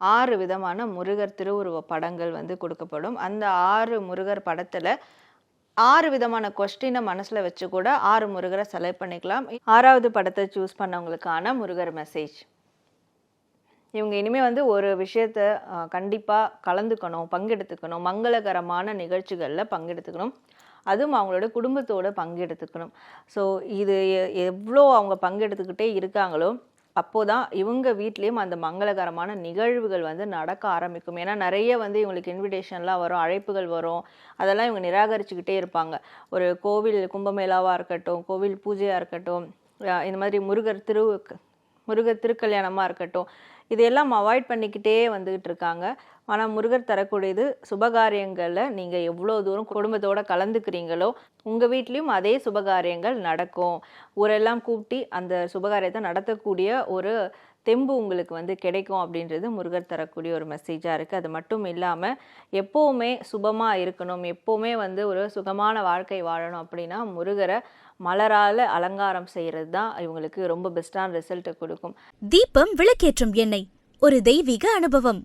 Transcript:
6 விதமான முருகர் திருவுருவ படங்கள் வந்து கொடுக்கப்படும். அந்த 6 முருகர் படத்துல 6 விதமான கொஸ்டினை மனசுல வச்சு கூட 6 முருகரை செலக்ட் பண்ணிக்கலாம். 6வது படத்தை சூஸ் பண்ணவங்களுக்கான முருகர் மெசேஜ். இவங்க இனிமே வந்து ஒரு விஷயத்த கண்டிப்பா கலந்துக்கணும், பங்கெடுத்துக்கணும், மங்களகரமான நிகழ்ச்சிகள்ல பங்கெடுத்துக்கணும். அதுவும் அவங்களோட குடும்பத்தோட பங்கெடுத்துக்கணும். ஸோ இது எவ்வளோ அவங்க பங்கெடுத்துக்கிட்டே இருக்காங்களோ அப்போதான் இவங்க வீட்லேயும் அந்த மங்களகரமான நிகழ்வுகள் வந்து நடக்க ஆரம்பிக்கும். ஏன்னா நிறைய வந்து இவங்களுக்கு இன்விடேஷன்லாம் வரும், அழைப்புகள் வரும், அதெல்லாம் இவங்க நிராகரிச்சுக்கிட்டே இருப்பாங்க. ஒரு கோவில் கும்பமேளாவாக இருக்கட்டும், கோவில் பூஜையாக இருக்கட்டும், இந்த மாதிரி முருகர் திருக்கல்யாணமாக இருக்கட்டும், இதையெல்லாம் அவாய்ட் பண்ணிக்கிட்டே வந்துக்கிட்டு இருக்காங்க. ஆனால் முருகர் தரக்கூடியது சுபகாரியங்களில் நீங்கள் எவ்வளோ தூரம் குடும்பத்தோடு கலந்துக்கிறீங்களோ உங்கள் வீட்லேயும் அதே சுபகாரியங்கள் நடக்கும். ஊரெல்லாம் கூட்டி அந்த சுபகாரியத்தை நடத்தக்கூடிய ஒரு தெம்பு உங்களுக்கு வந்து கிடைக்கும் அப்படின்றது முருகர் தரக்கூடிய ஒரு மெசேஜாக இருக்குது. அது மட்டும் இல்லாமல் எப்போவுமே சுபமாக இருக்கணும், எப்போவுமே வந்து ஒரு சுகமான வாழ்க்கை வாழணும் அப்படின்னா முருகரை மலரால் அலங்காரம் செய்கிறது தான் இவங்களுக்கு ரொம்ப பெஸ்ட்டான ரிசல்ட்டை கொடுக்கும். தீபம் விளக்கேற்றும் எண்ணெய், ஒரு தெய்வீக அனுபவம்.